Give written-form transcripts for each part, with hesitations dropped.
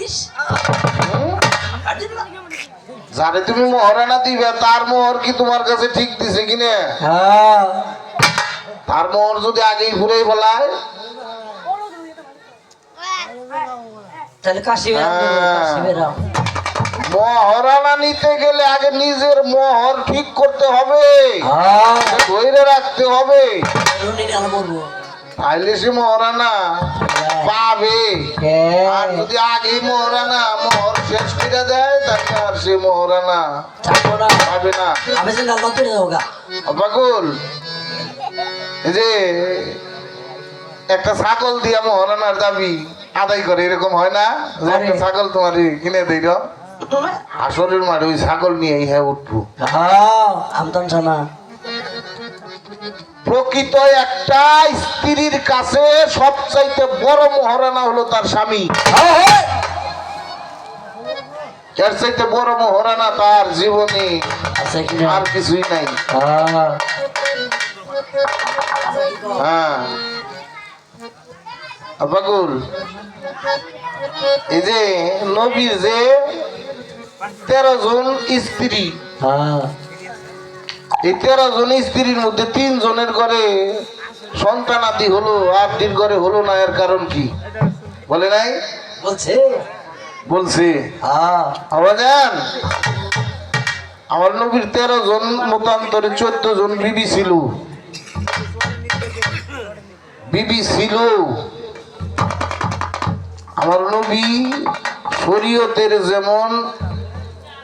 This যারে তুমি মহারানা দিবে তার মোহর কি তোমার কাছে ঠিক দিছে কিনা? হ্যাঁ তার মোহর যদি আগেই ঘুরেই বলায় তাহলে কাশিমেরা মহারানা নিতে গেলে আগে নিজের মোহর ঠিক করতে হবে, ধরে রাখতে হবে, তাইলে সে মহারানা পাবে। আর যদি আগে মহারানা মোহর শেষ করে দেয় তাহলে আর সে মহারানা পাবে না। বাকুল এই যে একটা ছাগল দিয়া মহারানার দাবি আদায় করে, এরকম হয় না? একটা ছাগল তোমার কিনে দিল, আসলের মাঠে ওই ছাগল নিয়ে হ্যাঁ উঠবো। প্রকৃত একটা স্ত্রীর কাছে সবচাইতে বড় মহারানা হলো তার স্বামী। এর চাইতে বড় মহারানা তার জীবনে আর কিছুই নাই। হ্যাঁ বাকুল এই যে নবীর যে 13 জন স্ত্রী, এই 13 জন স্ত্রীর মধ্যে 3 জনের ঘরে সন্তান আদি হলো আর 3 ঘরে হলো না। এর কারণ কি বলে নাই? বলছে আবাজান আমার নবীর 13 জন মতান্তরে 14 জন বিবি ছিল। বিবি ছিল আমার নবী শরীয়তের যেমন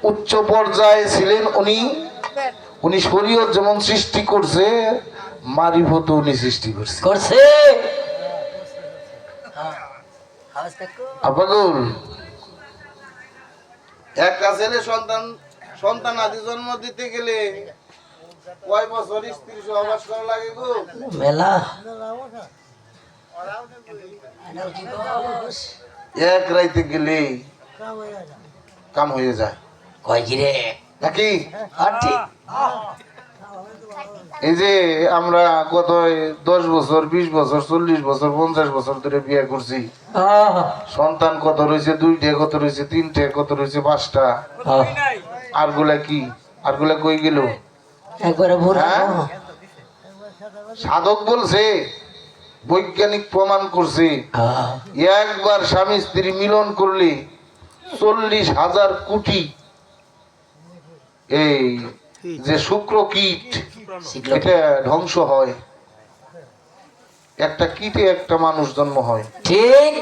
উচ্চ পর্যায়ে ছিলেন, উনি শরীয়ত যেমন সৃষ্টি করছে মারিফত উনি সৃষ্টি করছে। আপাগুল একটা ছেলে সন্তান আদি জন্ম দিতে গেলে কয় বছর স্ত্রী সহবাস করা লাগে গো? মেলা। এক রাইতে গেলে কাম হয়ে যায়। কয় কিরে নাকি? এই যে আমরা কত 10 বছর 20 বছর 40 বছর 50 বছর ধরে বিয়ে করছি, সন্তান কত রয়েছে? 2টে, কত রয়েছে? 3টে, কত রয়েছে? 5টা। আর গুলা কি? আর গুলা কই গেল? সাধক বলছে, বৈজ্ঞানিক প্রমাণ করছে, একবার স্বামী স্ত্রী মিলন করলে 40,000 কোটি এই যে শুক্র কীট এটা ধ্বংস হয়। একটা কীটে একটা মানুষ জন্ম হয়। ঠিক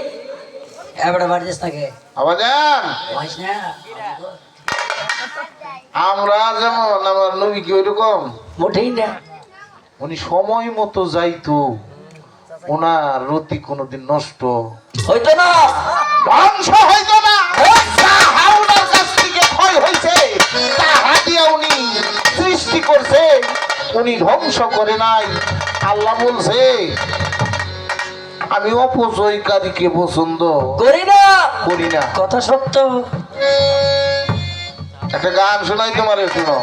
আমরা যেমন আমার নবী কি ওইরকম মোটেই না। উনি সময় মতো যাইতো, ওনার রতি কোনদিন নষ্ট হইতো না, ধ্বংস হইতো না। ওনার কাছ থেকে ক্ষয় হয়েছে তাহা দিয়া উনি সৃষ্টি করছে, উনি ধ্বংস করে নাই। আল্লাহ বলছে আমি অপচয়কারীকে পছন্দ করি না। কথা সত্য। একটা গান শোনাই তোমার, শুনো।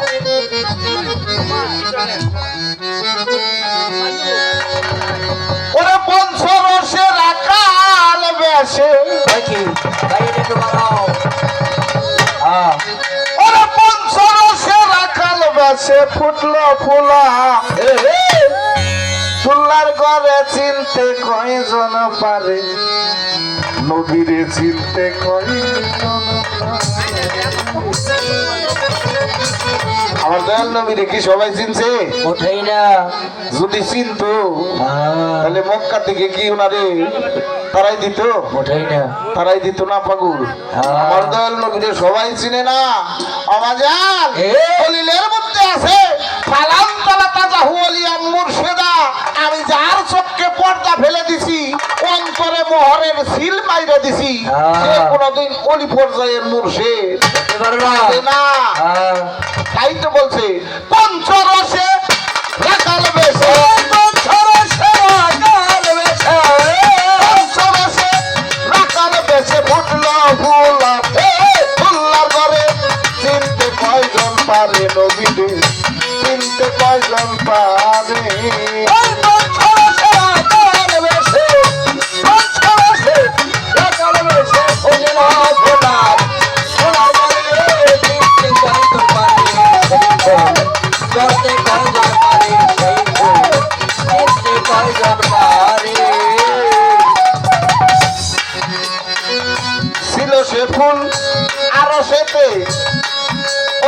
ওরে পঞ্চরসের আকাল বেশে, ওরে পঞ্চরসের আকাল বেশে ফুটলো ফুলা, ফুলার ঘরে চিনতে কয়জন পারে, নবীরে চিনতে কয়জন। আমার দয়াল নবীরে কি সবাই চিনছে? ওঠাই না। যদি চিনতো তাহলে মক্কা থেকে কি ওনারে তারাই দিত? ওঠাই না, তারাই দিত না পাগল। আমার দয়াল নবীরে সবাই চিনে না। আমাজান দলিলের মধ্যে আছে ফালাম তালা তাজাহু আলিয়া মুর্শিদা, আমি যার চোখকে পর্দা ফেলে দিছি, অন্তরে মোহরের সিল মাইরা দিছি, সে কোনদিন অলি পর্যায়ের মুর্শিদ হতে পারবে না। তাই তো বলছে পঞ্চরসে রাখাল বেশে, পঞ্চরসে রাখাল বেশে ফুটলো ফুলা, ফুল্লার ঘরে চিনতে কয়জন পারে, নবীরে চিনতে কয়জন পারে। রাখাল বেশে সে ফুল আরো সেতে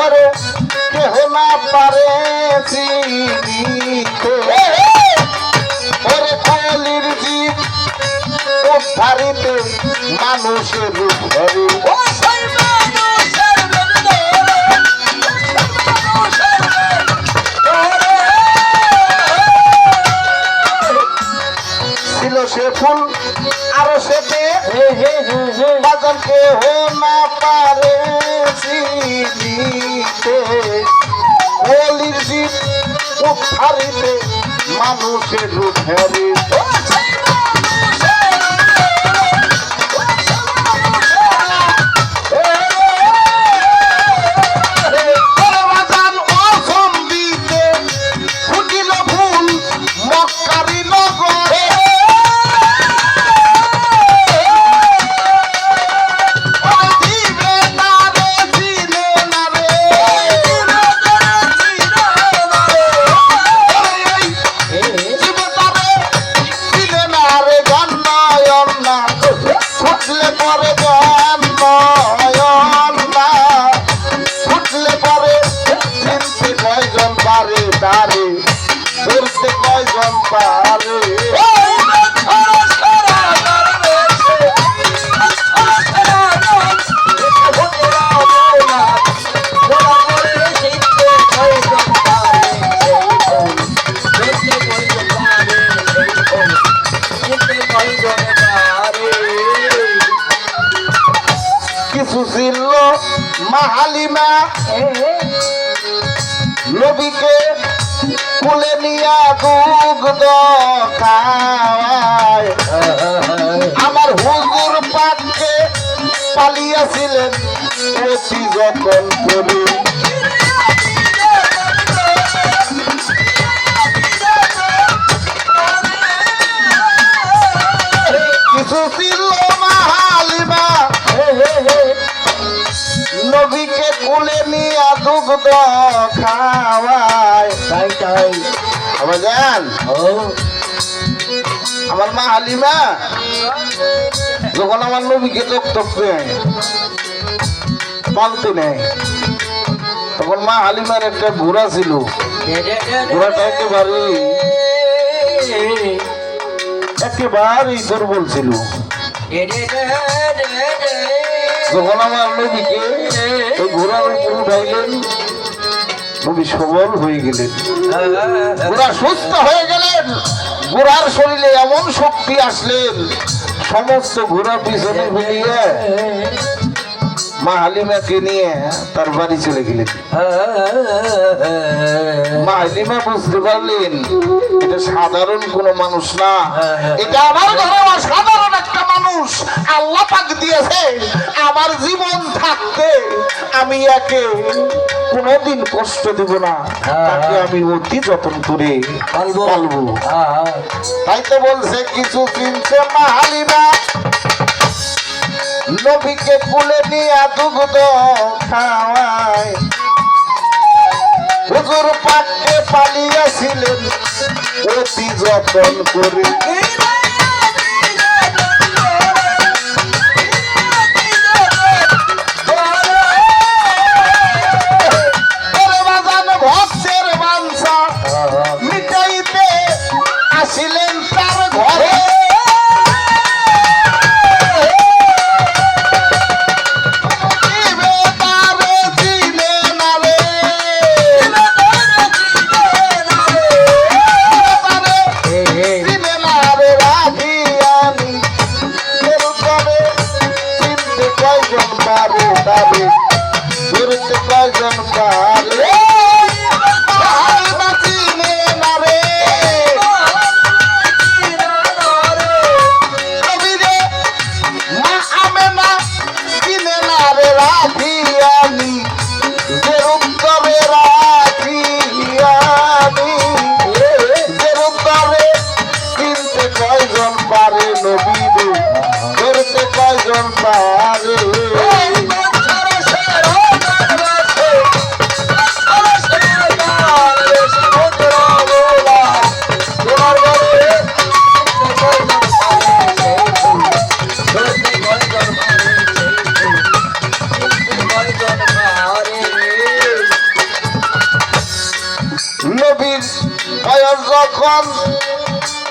ওরে কেহ না পারে চিনিতে ওরে কলির জীব উদ্ধারিতে মানুষের রূপ ধরে ছিল সে ফুল আরো সেতে বাজার কেহ না পারে চিনিতে কলির জীব উদ্ধারিতে মানুষের রূপ ধরে ধরতে কয়জন পারে কিছু ছিল মাহালিমা নবীকে কুলে নিয়া দুগ্ধ খাওয়ায় আমার হুজুর পাককে পালিয়াছিলেন অতি যতন করে কিছু ছিল মাহালিমা নবীকে কুলে নিয়া দুগ্ধ খাওয়ায় আমার জান আমার মা হালিমা যখন আমার নবীকে তক্তকে পালতে নেয় তখন মা হালিমার একটা ঘোড়া ছিল ঘোড়াটা একেবারেই দুর্বল ছিল যখন আমার নবীকে ওই ঘোড়ার উপর উঠাইলেন নবী সবল হয়ে গেলেন ঘোড়া সুস্থ হয়ে গেলেন ঘোড়ার শরীরে এমন শক্তি আসলেন সমস্ত ঘোড়া পিছনে ফেলিয়ে মা হালিমাকে নিয়ে তার বাড়ি চলে গেলেন মা হালিমা বুঝতে পারলেন এটা সাধারণ কোনো মানুষ না, এটা আমার ঘরে সাধারণ একটা মানুষ আল্লাহ পাক দিয়েছে। আমার জীবন থাকতে আমি একে কোনোদিন কষ্ট দেব না, তাকে আমি অতি যত্ন করে পালবো। তাই তো বলছে কিছু চিনছে মা হালিমা নবীকে কুলে নিয়ে দুগ্ধ খাওয়ায় হুজুর পাককে পালিয়েছিলেন অতি যত্ন করে। ভক্তের বাঞ্ছা মিটাইতে আসিলেন তার ঘরে যখন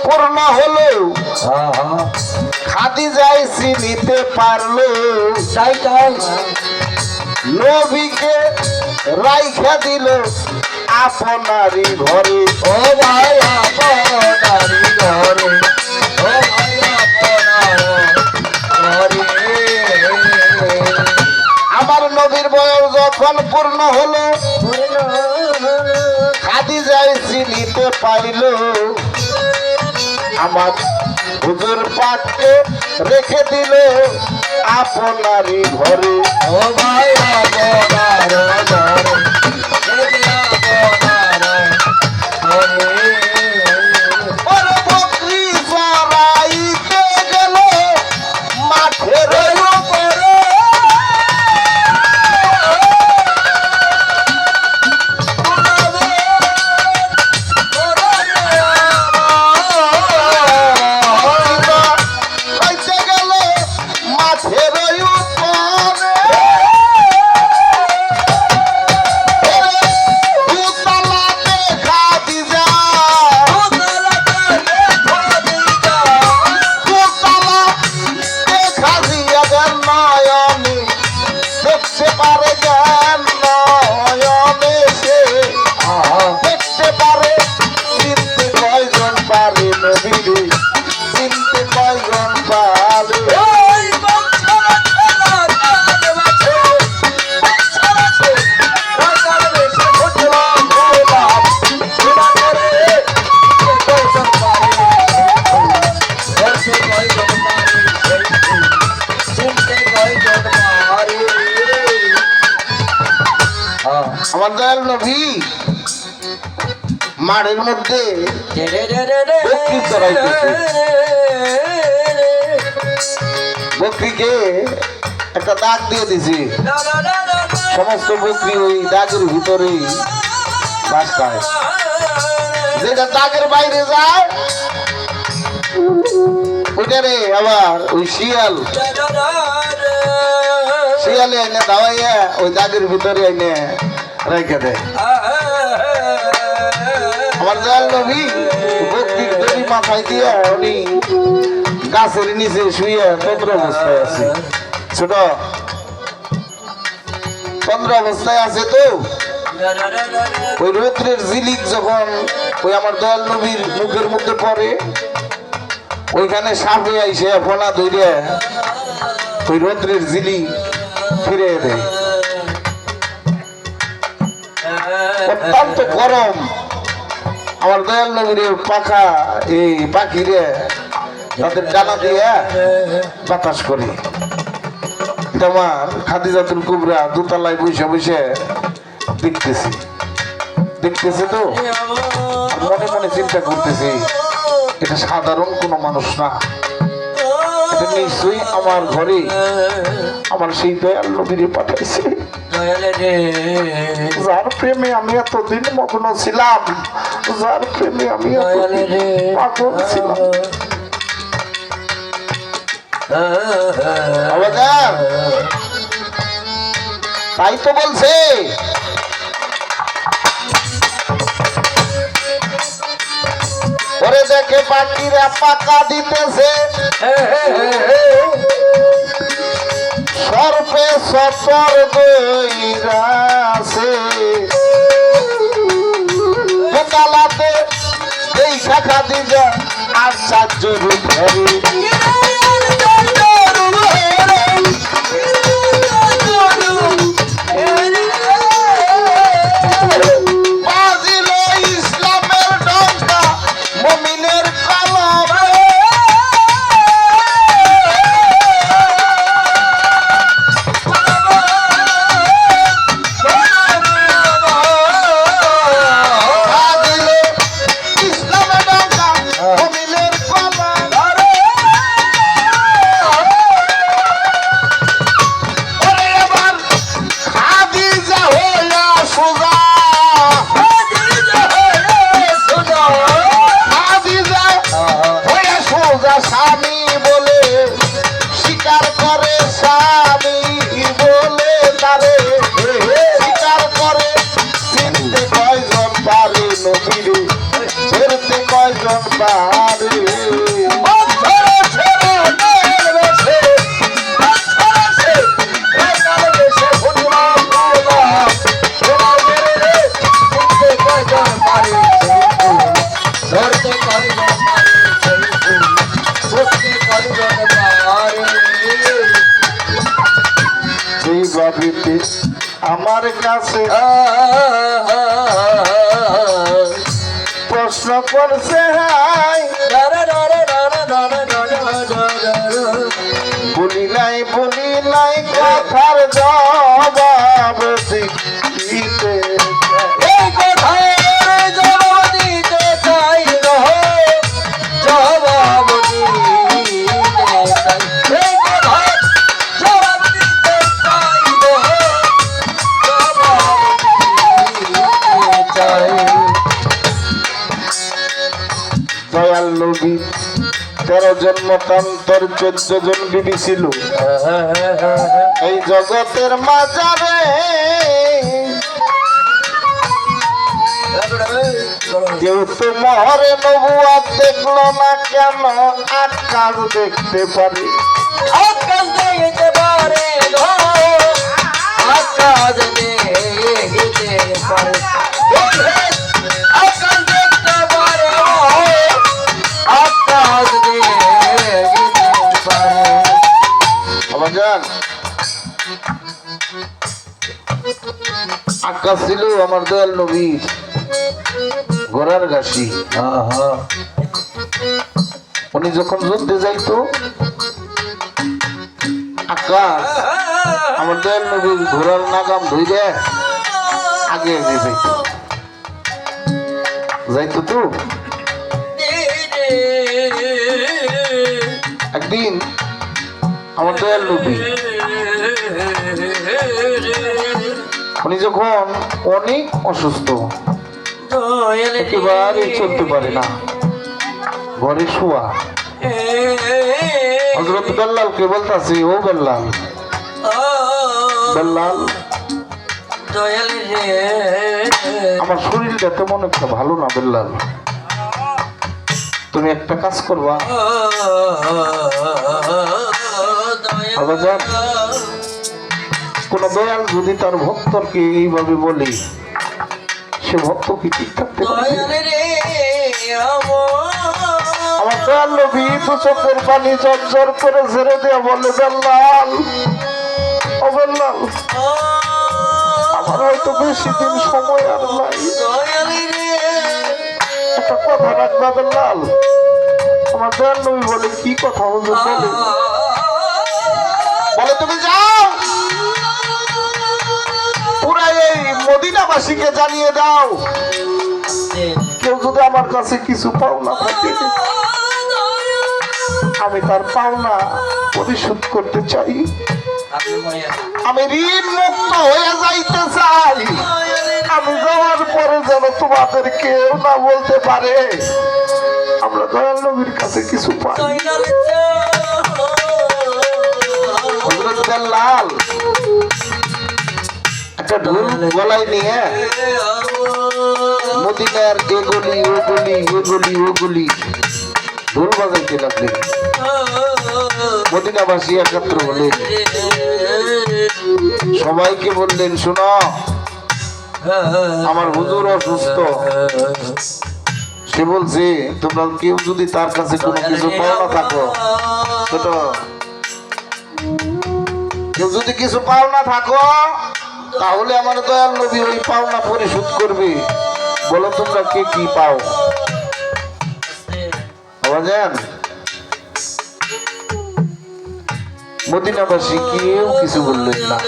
পূর্ণ হলো খাদিজাই চিনিতে পারলো তাই তাই নবীকে রাইখা দিল আপনারই ঘরে। ও ভাই আপনারি ঘরে, ও ভাই আপনার ঘরে। আমার নবীর বয়স যখন পূর্ণ হলো খাদিজাই চিনিতে পাইল আমার হুজুর পাককে রেখে দিল আপনারই ঘরে। ও ভাই আপনার ঘরে, ওর বকরি চড়াইতে গেল মাঠের উপরে। চড়াইতে গেল মাঠের উপরে। দুতলাতে খাদিজা, দুতলাতে খাদিজাদের নয়নে দেখতে পারে জ্ঞান নয়নে সে দেখতে পারে। চিনতে কয়জন পারে নবীরে, চিনতে কয়জন পারে। আমার দয়াল নবী মাঠের মধ্যে বকরি চড়াইতেছে। বকরিকে একটা দাগ দিয়ে দিছি, সমস্ত বকরি ওই দাগের ভিতরেই বাস খায়। যেটা দাগের বাইরে যায় ওইটারে আবার ওই শিয়ালে এনে দাওয়াইয়া ওই দাগের ভিতরে এনে রেখে দেয়। আমার দয়াল নবী বকরির দড়ি মাথায় দিয়ে উনি গাছের নিচে শুয়ে তন্দ্র অবস্থায় আছে। ছোট তন্দ্র অবস্থায় আছে তো ওই রৌদ্রের ঝিলিক যখন ওই আমার দয়াল নবীর মুখের মধ্যে পড়ে ওইখানে সাপে আইসে ফোনা ধরে ওই রৌদ্রের ঝিলিক ফিরে দেয়। অত্যন্ত গরম। আমার দয়াল নবীর পাখা এই পাখিরে তাদের ডানা দিয়ে বাতাস করে। আমার খাদিজাতুল কুবরা দোতলায় বসে বসে দেখতেছি দেখতেছে তো মনে মনে চিন্তা করতেছি এটা সাধারণ কোনো মানুষ না, এটা নিশ্চয়ই আমার ঘরে আমার সেই দয়াল নবীরে পাঠাইছে যার প্রেমে আমি এতদিন মগ্ন ছিলাম, যার প্রেমে আমি এতদিন পাগল ছিলাম। তাই তো বলছে ওরে দেখে পাখিরা পাকা দিতেছে সর্পে সতর দইরাছে দোতলাতে এই শাখা দিজা আশ্চর্য রূপ ধরে। দরবারে যেই ভাবিতে আমার কাছে প্রশ্ন করছে হাই বলি নাই কথার জবাব দিতে দয়াল নবী 13 জন মতান্তর 14 জন বিবি ছিল এই জগতের মাঝারে কেউ তো মহরে নবুয়াত দেখলো না কেন আকাশ দেখতে পারি আকাশ দেখতে পারে গো আকাশ দেখতে পারে আকাশ দেখতে পারে আকাশ দেখতে পারে আমার জান আকাশ ছিল আমার দয়াল নবীর ঘোড়ার গাছি উনি যখন যুদ্ধে যাইতো আকাশ আমার দয়াল নবীর ঘোড়ার নাগাম ধরে আগে আগে যাইতো তো একদিন আমার দয়াল নবী উনি যখন অনেক অসুস্থ একেবারে চলতে পারে না ঘরে শোয়া হযরত বেল্লালকে বলতাছি ও বেল্লাল বেল্লাল আমার শরীরটা তেমন একটা ভালো না বেল্লাল তুমি একটা কাজ করবা কোন দয়াল যদি তার ভক্তকে এইভাবে বলে সে ভক্ত কি ঠিক থাকতে পারে আমার দয়াল নবী তো চোখের পানি ঝরঝর করে ঝেড়ে দেয়া বলে বেল্লাল ও বেল্লাল আমার হয়তো বেশি দিন সময় আর নাই একটা কথা রাখবা বেল্লাল আমার দয়াল নবী বলে কি কথা বলে বলে তুমি যাও পুরা এই মদিনাবাসীকে জানিয়ে দাও কেউ যদি আমার কাছে কিছু পাওনা থাকে আমি তার পাওনা পরিশোধ করতে চাই আমি ঋণ মুক্ত হয়ে যাইতে চাই আমি যাওয়ার পরে যেন তোমাদের কেউ না বলতে পারে আমরা দয়াল নবীর কাছে কিছু পাই হযরত বেল্লাল একটা ঢোল গলায় নিয়ে মদিনার এ গলি ও গলি ও গলি ও গলি ঢোল বাজাইতে লাগলেন মদিনাবাসী একত্র হলেন সবাইকে বললেন শোনো আমার হুজুর অসুস্থ সে বলছে তোমরা কেউ যদি তার কাছে কোনো কিছু পাওনা থাকো ছোট কেউ যদি কিছু পাওনা থাকো তাহলে আমার দয়াল নবী ওই পাওনা পরিশোধ করবে বলো তোমরা কে কি পাও বুঝেন মদিনাবাসী কেউ কিছু বললেন না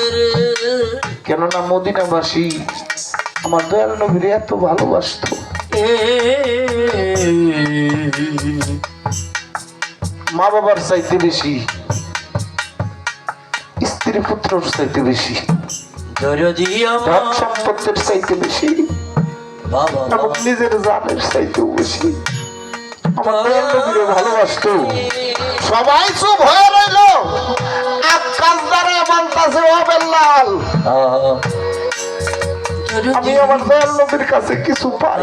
কেননা মদিনাবাসী আমার দয়াল নবীর এত ভালোবাসতো মা বাবার চাইতে বেশি স্ত্রী পুত্রর চাইতে বেশি ধন সম্পত্তির চাইতে বেশি এবং নিজের জানের চাইতেও বেশি আমার দয়াল নবীরে ভালোবাসতো সবাই চুপ হয়ে রইল আকাশ দ্বারা বলতাছে ও বেল্লাল আমি আমার দয়াল নবীর কাছে কিছু পাই